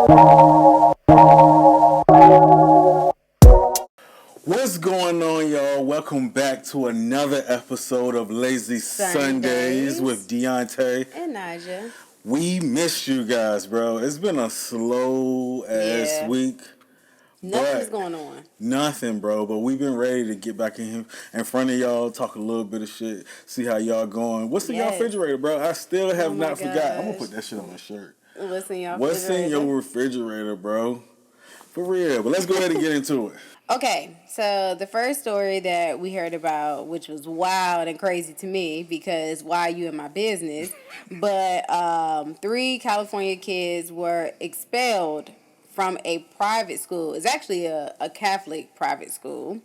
What's going on, y'all? Welcome back to another episode of Lazy Sundays with Dionte and NiJa. We missed you guys, bro. It's been a slow ass week. Nothing's going on. Nothing, bro. But we've been ready to get back in front of y'all, talk a little bit of shit, see how y'all going. What's in y'all refrigerator, bro? I still have not forgot. I'm gonna put that shit on my shirt. What's in your What's in your refrigerator, bro? For real. But let's go ahead and get into it. Okay, so the first story that we heard about, which was wild and crazy to me, because why are you in my business? But 3 California kids were expelled from a private school. It's actually a Catholic private school,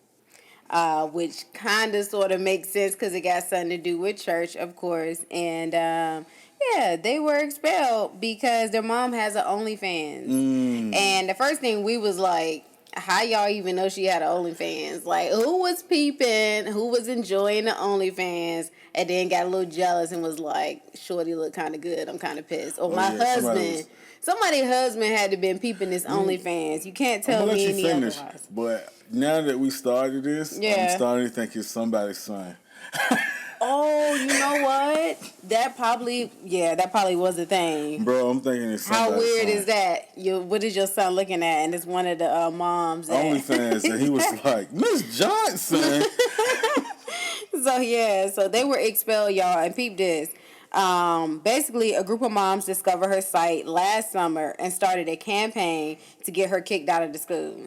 which kind of sort of makes sense because it got something to do with church, of course. And yeah, they were expelled because their mom has an Onlyfans. And the first thing we was like, how y'all even know she had an OnlyFans? Like, who was peeping? Who was enjoying the OnlyFans? And then got a little jealous and was like, shorty look kind of good. I'm kind of pissed. Or my husband. Somebody's husband had to been peeping this OnlyFans. You can't tell me any otherwise. But now that we started this, I'm starting to think it's somebody's son. Oh, you know what? That probably was a thing. Bro, I'm thinking it's somebody's How weird son. Is that? What is your son looking at? And it's one of the moms. OnlyFans, and he was like, Miss Johnson. So they were expelled, y'all, and peep this. Basically, a group of moms discovered her site last summer and started a campaign to get her kicked out of the school.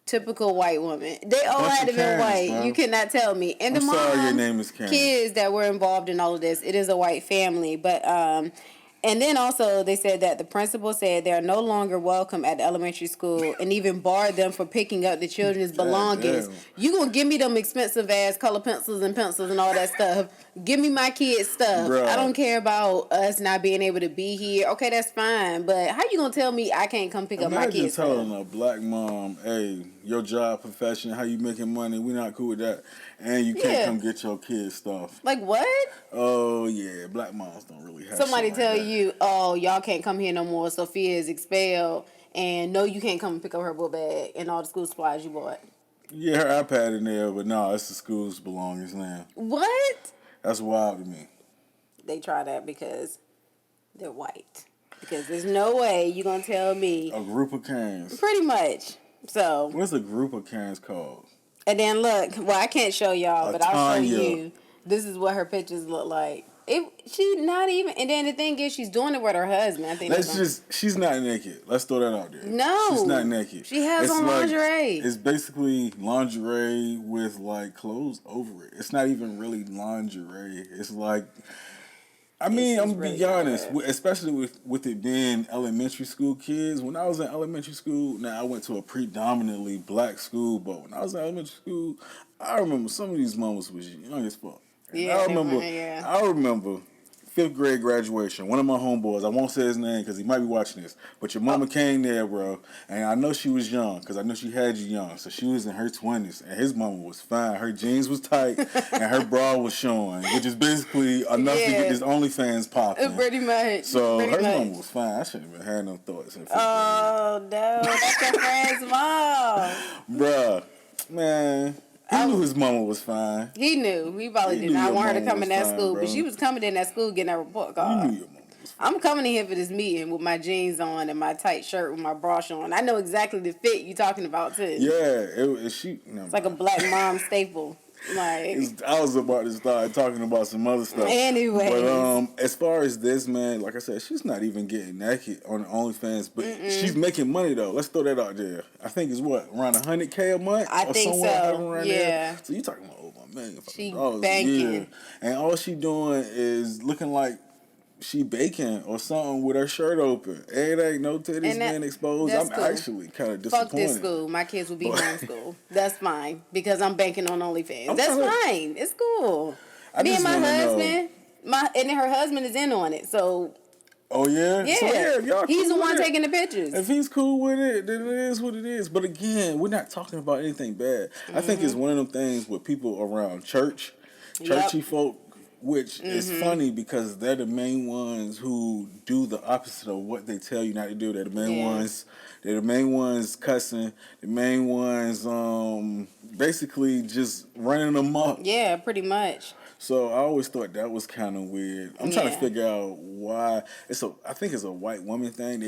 Typical white woman. They all had to be white. Bro. You cannot tell me. And I'm sorry your name is Karen. Kids that were involved in all of this, it is a white family. But and then also they said that the principal said they are no longer welcome at the elementary school and even barred them from picking up the children's belongings. You gonna give me them expensive ass color pencils and all that stuff. Give me my kids' stuff. Bruh. I don't care about us not being able to be here. Okay, that's fine. But how you gonna tell me I can't come pick up my kids' stuff? Imagine telling a black mom, hey, your job, profession, how you making money, we not cool with that. And you can't come get your kids' stuff. Like what? Oh, yeah. Black moms don't really have Somebody shit tell like that. you, oh, y'all can't come here no more. Sophia is expelled. And no, you can't come and pick up her book bag and all the school supplies you bought. Yeah, her iPad in there, but no, it's the school's belongings now. What? That's wild to me. They try that because they're white. Because there's no way you're going to tell me. A group of Karens. Pretty much. So. What's a group of Karens called? And then look, well, I can't show y'all, but I'll show you. This is what her pictures look like. She's not even, and then the thing is, she's doing it with her husband. I think she's not naked. Let's throw that out there. No, she's not naked. She has on lingerie. It's basically lingerie with like clothes over it. It's not even really lingerie. It's like, I mean, I'm gonna be honest, especially with it being elementary school kids. When I was in elementary school, now I went to a predominantly black school, but when I was in elementary school, I remember some of these moments was young as fuck. Yeah, I remember 5th grade graduation. One of my homeboys, I won't say his name because he might be watching this, but your mama came there, bro, and I know she was young because I know she had you young. So she was in her 20s, and his mama was fine. Her jeans was tight, and her bra was showing, which is basically enough to get this OnlyFans popping. Pretty much. So her mama was fine. I shouldn't have had no thoughts. Oh, no, that's your friend's mom. Bruh, man. He knew his mama was fine. He knew. He probably did not want her to come in that school, but she was coming in that school getting that report card. You knew your mama was fine. I'm coming in here for this meeting with my jeans on and my tight shirt with my bra on. I know exactly the fit you're talking about too. Yeah, it's like a black mom staple. Like I was about to start talking about some other stuff. Anyway, but as far as this, man, like I said, she's not even getting naked on OnlyFans, but she's making money though. Let's throw that out there. I think it's what, around $100K a month. I think so. Yeah. So you talking about over $1 million? She banking, yeah. And all she doing is looking like she baking or something with her shirt open. It ain't no titties being exposed. I'm actually kind of disappointed. Fuck this school. My kids will be homeschooled. That's fine because I'm banking on OnlyFans. That's fine. It's cool. Me and my husband, and her husband is in on it. So. Oh yeah. Yeah. So, y'all he's cool the one taking the pictures. If he's cool with it, then it is what it is. But again, we're not talking about anything bad. I think it's one of them things with people around churchy folk. which is funny because they're the main ones who do the opposite of what they tell you not to do. They're the main ones. They're the main ones cussing. The main ones, basically just running amok. Yeah, pretty much. So I always thought that was kind of weird. I'm trying to figure out why. I think it's a white woman thing.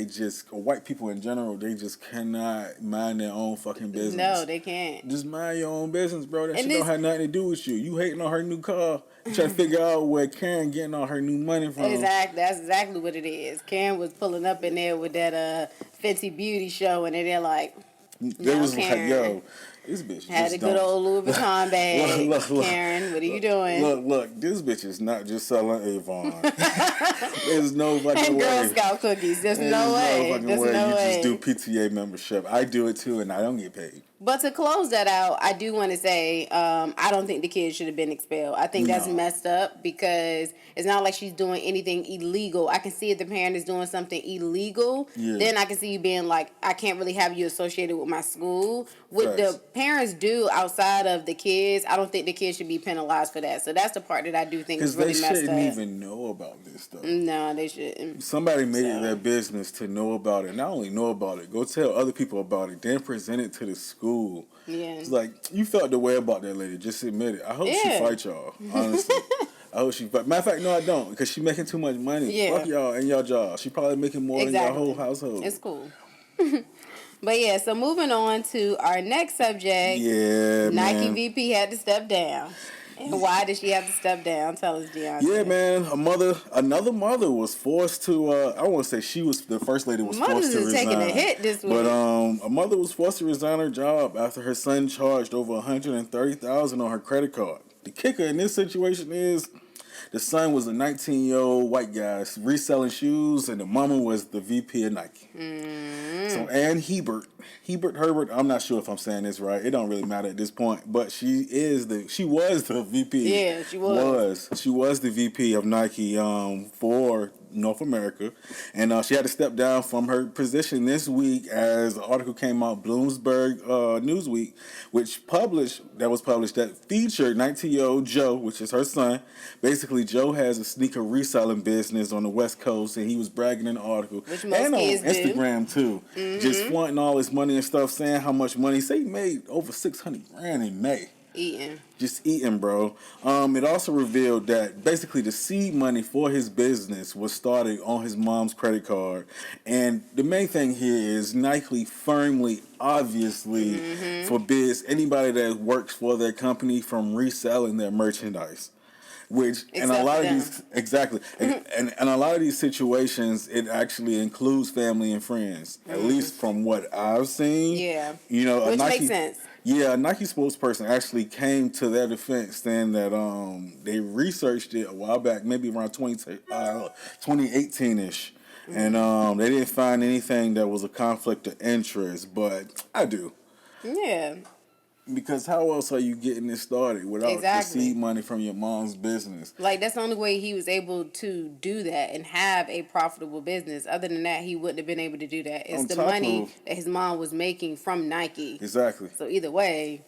Or white people in general, they just cannot mind their own fucking business. No, they can't. Just mind your own business, bro. That shit don't have nothing to do with you. You hating on her new car. You trying to figure out where Karen getting all her new money from. Exactly. That's exactly what it is. Karen was pulling up in there with that Fenty Beauty show, and they're like, they was Karen. Like, yo, this bitch had a good old Louis Vuitton bag. Look, Karen, what are you doing? Look, this bitch is not just selling Avon. There's no fucking way. Girl Scout cookies. There's no way. There's no way. You just do PTA membership. I do it too, and I don't get paid. But to close that out, I do want to say I don't think the kids should have been expelled. I think that's messed up because it's not like she's doing anything illegal. I can see if the parent is doing something illegal, then I can see you being like, I can't really have you associated with my school. What the parents do outside of the kids, I don't think the kids should be penalized for that. So that's the part that I do think is really messed up. Because they shouldn't even know about this stuff. No, they shouldn't. Somebody made it their business to know about it. Not only know about it, go tell other people about it, then present it to the school. Yeah. It's like, you felt the way about that lady. Just admit it. I hope she fight y'all, honestly. I hope she fight. Matter of fact, no, I don't, because she making too much money. Yeah. Fuck y'all and y'all job. She probably making more than your whole household. It's cool. But yeah, so moving on to our next subject. Yeah, Nike VP had to step down. And why did she have to step down? Tell us, Dionte. Yeah, man. Another mother was forced to. I won't say she was the first lady was forced to resign. Taking a hit this week. But a mother was forced to resign her job after her son charged over $130,000 on her credit card. The kicker in this situation is the son was a 19-year-old white guy reselling shoes, and the mama was the VP of Nike. So Ann Hebert, I'm not sure if I'm saying this right. It don't really matter at this point, but she was the VP. Yeah, she was. She was the VP of Nike for North America, and she had to step down from her position this week as an article came out, Bloomberg Newsweek, that featured 19-year-old Joe, which is her son. Basically, Joe has a sneaker reselling business on the West Coast, and he was bragging in the article, and on Instagram too, just flaunting all his money and stuff, saying how much money. Say he made over $600,000 in May. Just eating, bro. It also revealed that basically the seed money for his business was started on his mom's credit card. And the main thing here is Nike firmly, obviously, forbids anybody that works for their company from reselling their merchandise. Which and a lot of these and a lot of these situations, it actually includes family and friends. At least from what I've seen. Yeah. You know, which makes sense. Yeah, a Nike spokesperson actually came to their defense, saying that they researched it a while back, maybe around 2018-ish, and they didn't find anything that was a conflict of interest, but I do. Yeah. Because how else are you getting this started without the seed money from your mom's business? Like, that's the only way he was able to do that and have a profitable business. Other than that, he wouldn't have been able to do that. It's the money that his mom was making from Nike. Exactly. So either way,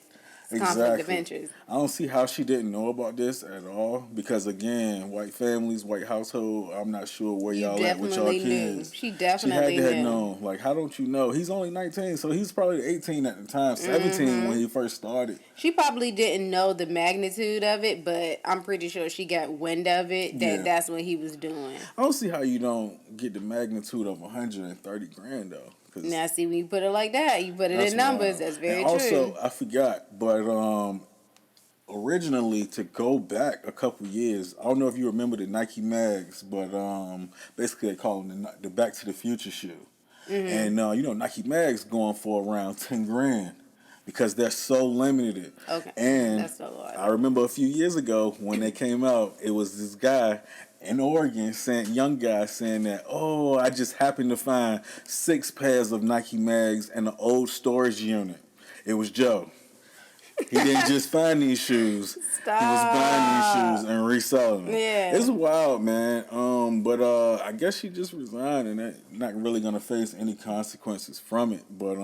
it's conflict of interest. I don't see how she didn't know about this at all. Because again, white families, white household, I'm not sure where y'all at with y'all kids. She definitely had to have known. Like, how don't you know? He's only 19, so he's probably 18 at the time, 17 when he first started. She probably didn't know the magnitude of it, but I'm pretty sure she got wind of it that's what he was doing. I don't see how you don't get the magnitude of $130,000 though. Now, see, when you put it like that, you put it in numbers. That's very true. Also, I forgot, but originally, to go back a couple years, I don't know if you remember the Nike mags, but basically they call them the Back to the Future shoe. And Nike mags going for around $10,000 because they're so limited. Okay, and that's a lot. I remember a few years ago when they came out, it was this guy in Oregon, young guy saying that, I just happened to find 6 pairs of Nike mags in an old storage unit. It was Joe. He didn't just find these shoes. Stop. He was buying these shoes and reselling them. Yeah. It's wild, man. But I guess she just resigned and they're not really going to face any consequences from it. But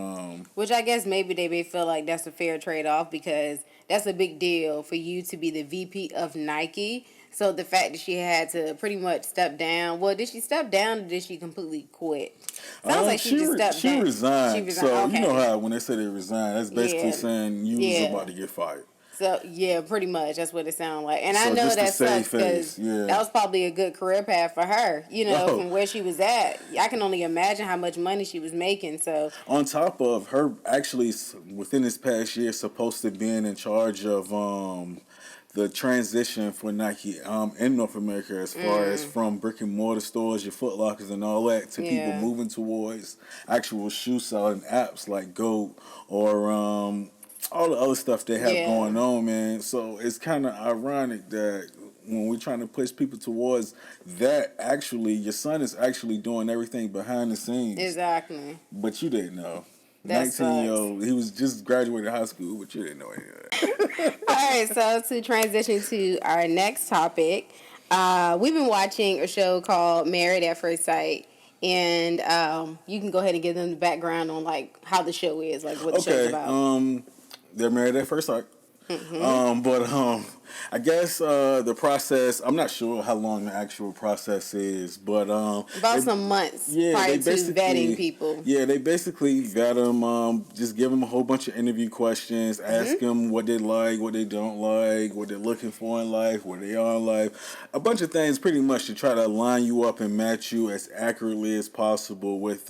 which I guess maybe they may feel like that's a fair trade-off because that's a big deal for you to be the VP of Nike. So the fact that she had to pretty much step down. Well, did she step down or did she completely quit? Sounds like she just stepped down. She resigned. She resigned. So Okay. you know how when they say they resigned, that's basically saying you was about to get fired. So yeah, pretty much that's what it sounded like, and so I know that sucks because that was probably a good career path for her. From where she was at, I can only imagine how much money she was making. So on top of her, actually within this past year, supposed to being in charge of the transition for Nike in North America as far as from brick and mortar stores, your Foot Lockers and all that, to people moving towards actual shoe selling apps like Go or all the other stuff they have going on, man. So it's kind of ironic that when we're trying to push people towards that, actually, your son is actually doing everything behind the scenes. Exactly. But you didn't know. That 19-year-old, he was just graduated high school, but you didn't know any of that. All right, so to transition to our next topic, we've been watching a show called Married at First Sight. And you can go ahead and give them the background on like how the show is, like what the show's about. They're married at first sight. But I guess the process, I'm not sure how long the actual process is, but about some months prior to vetting people. Yeah, they basically vet them, just give them a whole bunch of interview questions, ask them what they like, what they don't like, what they're looking for in life, where they are in life, a bunch of things pretty much to try to line you up and match you as accurately as possible with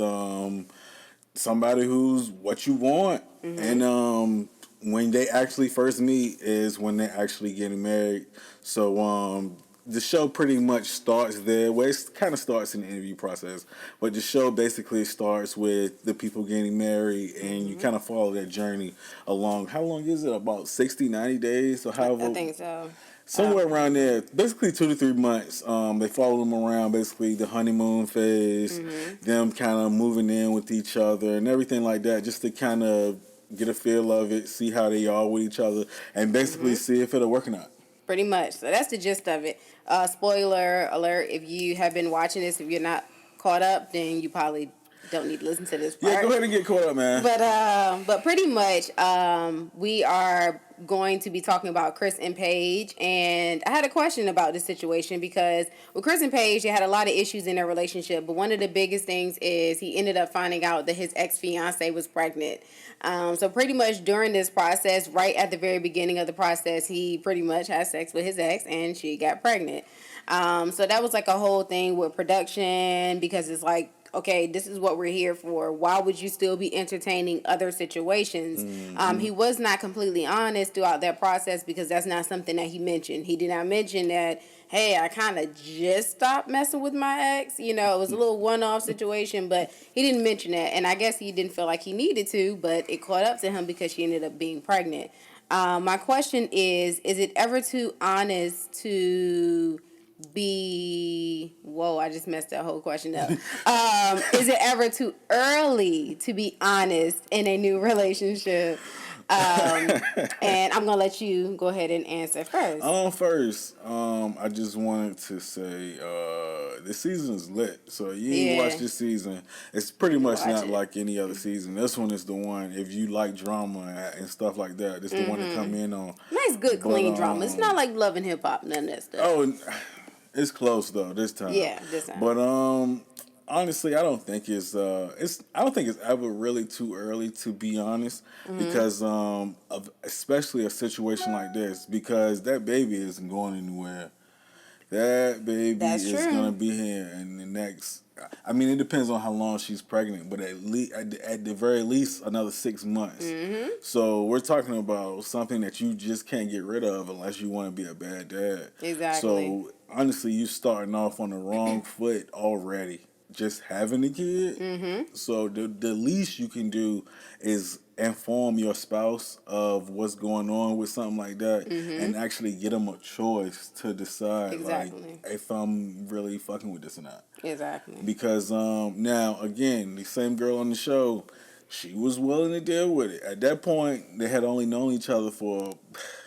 somebody who's what you want. And when they actually first meet is when they're actually getting married. So the show pretty much starts there. Well, it kind of starts in the interview process, but the show basically starts with the people getting married, and you kind of follow their journey along. How long is it? About 60, 90 days? Or however, I think so. Somewhere around there, basically 2 to 3 months. They follow them around, basically the honeymoon phase, them kind of moving in with each other and everything like that, just to kind of get a feel of it, see how they are with each other, and basically see if it'll work or not. Pretty much. So that's the gist of it. Spoiler alert, if you have been watching this, if you're not caught up, then you probably don't need to listen to this part. Yeah, go ahead and get caught up, man. But pretty much, we are going to be talking about Chris and Paige, and I had a question about this situation because with Chris and Paige, they had a lot of issues in their relationship, but one of the biggest things is he ended up finding out that his ex-fiance was pregnant. So pretty much during this process, right at the very beginning of the process, he pretty much had sex with his ex and she got pregnant. So that was like a whole thing with production because it's like, okay, this is what we're here for. Why would you still be entertaining other situations? He was not completely honest throughout that process because that's not something that he mentioned. He did not mention that, hey, I kind of just stopped messing with my ex. It was a little one-off situation, but he didn't mention that. And I guess he didn't feel like he needed to, but it caught up to him because she ended up being pregnant. My question is it ever too honest to I just messed that whole question up. Is it ever too early to be honest in a new relationship? And I'm gonna let you go ahead and answer first. I just wanted to say this season's lit. So you watch this season. It's pretty much not like any other season. This one is the one. If you like drama and stuff like that, it's the one to come in on. Nice, good, clean drama. It's not like Love and Hip Hop, none of that stuff. Oh, it's close though this time. Yeah, this time. But honestly, I don't think it's ever really too early to be honest, because of especially a situation like this, because that baby isn't going anywhere. That baby is gonna be here in the next. I mean, it depends on how long she's pregnant, but at the very least another 6 months. So we're talking about something that you just can't get rid of unless you want to be a bad dad. Exactly. So honestly, you starting off on the wrong foot already. Just having a kid. So the least you can do is inform your spouse of what's going on with something like that, and actually get them a choice to decide like if I'm really fucking with this or not. Exactly. Because now again, the same girl on the show, she was willing to deal with it. At that point, they had only known each other for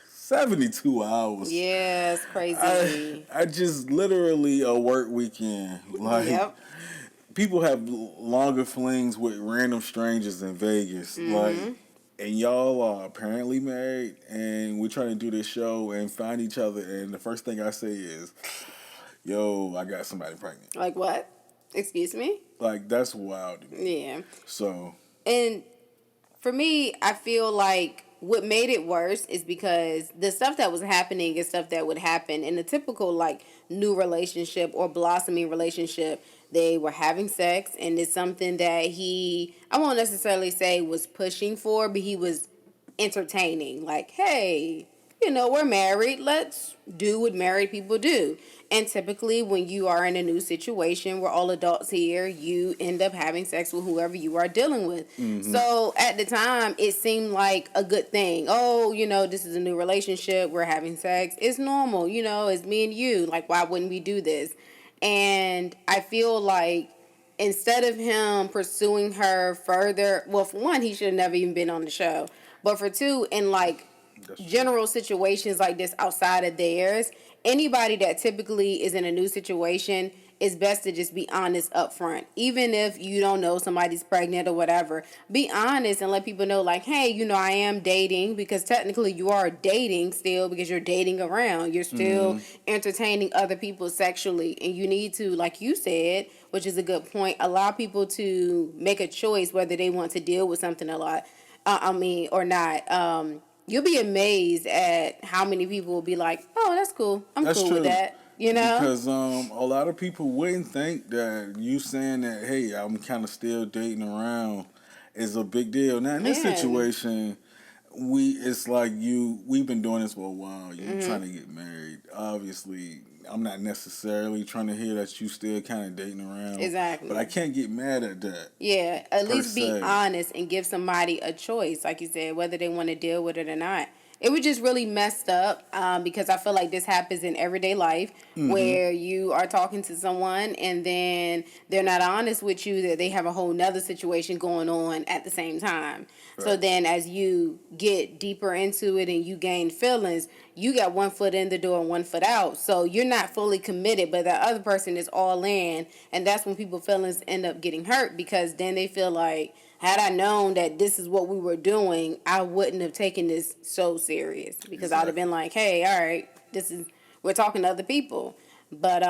72 hours. Yeah, it's crazy. I just literally a work weekend. Like, people have longer flings with random strangers in Vegas. Like, and y'all are apparently married, and we're trying to do this show and find each other, and the first thing I say is, "Yo, I got somebody pregnant." Like what? Excuse me? Like that's wild to me. Yeah. So, And for me, I feel like what made it worse is because the stuff that was happening is stuff that would happen in a typical like new relationship or blossoming relationship. They were having sex, and it's something that I won't necessarily say was pushing for, but he was entertaining. Like, hey, we're married. Let's do what married people do. And typically, when you are in a new situation, we're all adults here, you end up having sex with whoever you are dealing with. Mm-hmm. So at the time, it seemed like a good thing. Oh, this is a new relationship. We're having sex. It's normal. It's me and you. Like, why wouldn't we do this? And I feel like instead of him pursuing her further, well, for one, he should have never even been on the show. But for two, in like general situations like this outside of theirs, anybody that typically is in a new situation, it's best to just be honest up front. Even if you don't know somebody's pregnant or whatever, be honest and let people know, like, hey, I am dating, because technically you are dating still, because you're dating around. You're still entertaining other people sexually. And you need to, like you said, which is a good point, allow people to make a choice whether they want to deal with something or not. You'll be amazed at how many people will be like, oh, that's cool. That's cool with that. Because a lot of people wouldn't think that you saying that, hey, I'm kind of still dating around is a big deal. Now, in this situation, it's like we've been doing this for a while. You're trying to get married. Obviously, I'm not necessarily trying to hear that you still kind of dating around. Exactly. But I can't get mad at that. Yeah, at least be honest and give somebody a choice, like you said, whether they want to deal with it or not. It was just really messed up because I feel like this happens in everyday life where you are talking to someone and then they're not honest with you, that they have a whole nother situation going on at the same time. Right. So then as you get deeper into it and you gain feelings, you got one foot in the door and one foot out. So you're not fully committed, but the other person is all in. And that's when people's feelings end up getting hurt, because then they feel like, had I known that this is what we were doing, I wouldn't have taken this so serious, because I'd have been like, hey, all right, we're talking to other people. But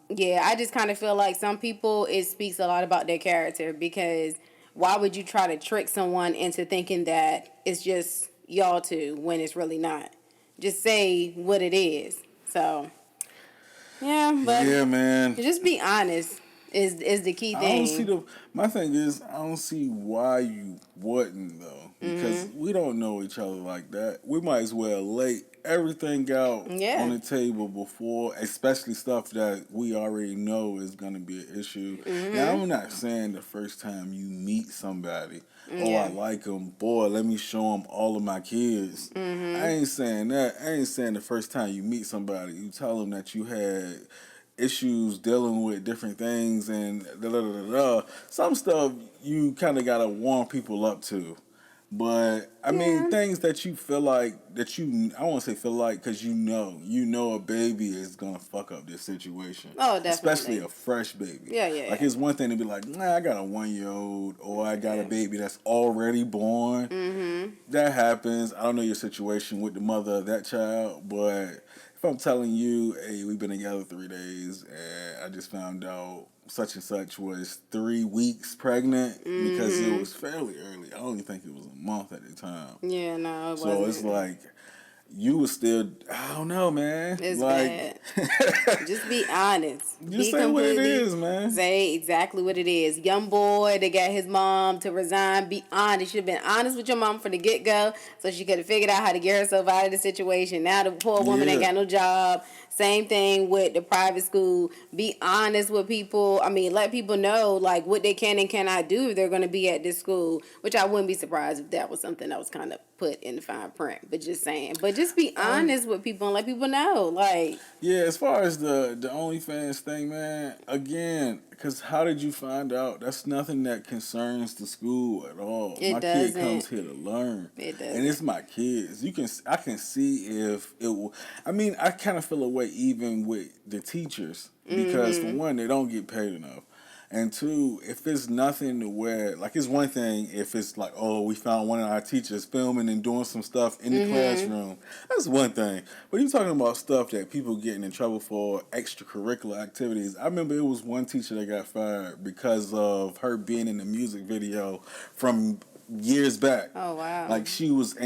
yeah, I just kind of feel like some people, it speaks a lot about their character, because why would you try to trick someone into thinking that it's just y'all two when it's really not? Just say what it is. So, yeah, but yeah, man, just be honest is the key thing. My thing is, I don't see why you wouldn't, though, because we don't know each other like that. We might as well lay everything out on the table before, especially stuff that we already know is going to be an issue. Now, I'm not saying the first time you meet somebody, I like them, boy, let me show them all of my kids. I ain't saying that. I ain't saying the first time you meet somebody, you tell them that you had issues dealing with different things and some stuff you kind of gotta warm people up to. But I mean, things that you feel like I won't say feel like, because you know a baby is gonna fuck up this situation. Oh, definitely. Especially a fresh baby. Yeah. Like, it's one thing to be like, nah, I got a 1-year-old, or I got a baby that's already born. That happens. I don't know your situation with the mother of that child, but if I'm telling you, hey, we've been together 3 days, and I just found out such and such was 3 weeks pregnant, because it was fairly early. I don't even think it was a month at the time. Yeah, no, it wasn't. So it's like, you was still, I don't know, man. It's like, bad. Just be honest. Just say what it is, man. Say exactly what it is. Young boy that got his mom to resign, be honest. You should have been honest with your mom from the get-go, so she could have figured out how to get herself out of the situation. Now the poor woman ain't got no job. Same thing with the private school. Be honest with people. I mean, let people know, like, what they can and cannot do if they're going to be at this school, which I wouldn't be surprised if that was something that was kind of put in the fine print. But just saying. But just be honest with people and let people know. Like, yeah, as far as the OnlyFans thing, man, again, because how did you find out? That's nothing that concerns the school at all. My kid comes here to learn. It doesn't. And it's my kids. I can see if it will. I mean, I kind of feel a way even with the teachers, because for one, they don't get paid enough. And two, if it's nothing to where, like, it's one thing if it's like, oh, we found one of our teachers filming and doing some stuff in the classroom. That's one thing. But you're talking about stuff that people getting in trouble for, extracurricular activities. I remember it was one teacher that got fired because of her being in the music video from years back. Oh, wow. Like, she was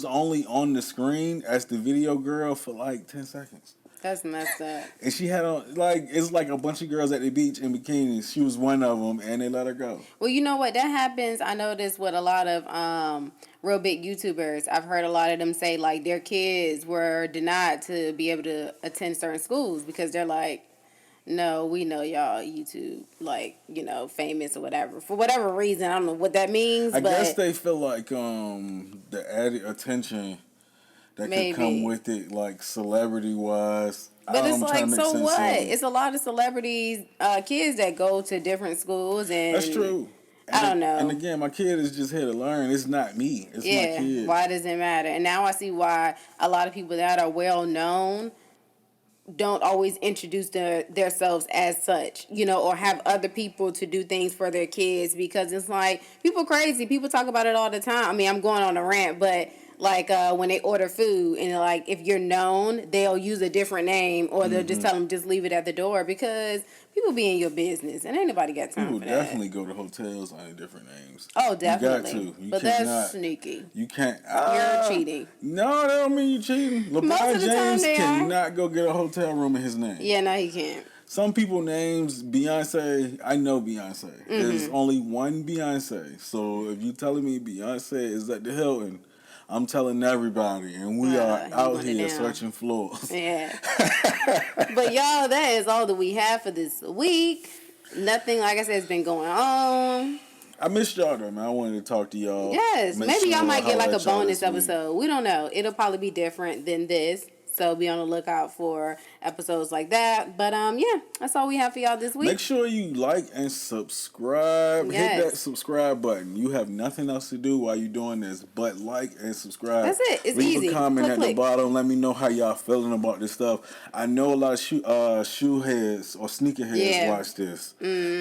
only on the screen as the video girl for like 10 seconds. That's messed up. And she had on, like, it's like a bunch of girls at the beach in bikinis. She was one of them, and they let her go. Well, you know what? That happens. I noticed with a lot of real big YouTubers. I've heard a lot of them say, like, their kids were denied to be able to attend certain schools because they're like, no, we know y'all YouTube, like, you know, famous or whatever. For whatever reason, I don't know what that means. I guess they feel like the added attention that could come with it, like celebrity wise. But it's like, so what? It's a lot of celebrities, kids that go to different schools, and that's true. I don't know. And again, my kid is just here to learn. It's not me. It's my kid. Why does it matter? And now I see why a lot of people that are well known don't always introduce themselves as such, you know, or have other people to do things for their kids, because it's like, people crazy. People talk about it all the time. I mean, I'm going on a rant, but like when they order food and like if you're known, they'll use a different name, or they'll just tell them just leave it at the door, because people be in your business and ain't nobody got time for that. People definitely go to hotels under different names. Oh, definitely. You got to. But that's sneaky. You can't. You're cheating. No, that don't mean you cheating. LeBron James cannot go get a hotel room in his name. Yeah, no, he can't. Some people names Beyonce. I know Beyonce. There's only one Beyonce. So if you telling me Beyonce is at the Hilton, I'm telling everybody, and we are out here searching floors. Yeah. But y'all, that is all that we have for this week. Nothing, like I said, has been going on. I missed y'all though, man. I wanted to talk to y'all. Yes, maybe y'all might get like a bonus episode. We don't know. It'll probably be different than this. So be on the lookout for episodes like that. But yeah, that's all we have for y'all this week. Make sure you like and subscribe. Yes. Hit that subscribe button. You have nothing else to do while you're doing this but like and subscribe. That's it. It's Leave easy. a comment click. The bottom. Let me know how y'all feeling about this stuff. I know a lot of shoe heads or sneaker heads watch this.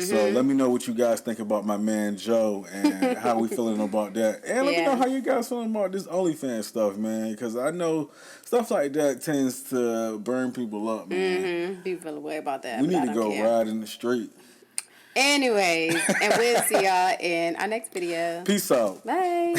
So let me know what you guys think about my man Joe and how we feeling about that. And let me know how you guys feeling about this OnlyFans stuff, man. Because I know stuff like that tends to burn people up, man. People feel away about that. We need to go ride in the street. Anyways, and we'll see y'all in our next video. Peace out. Bye.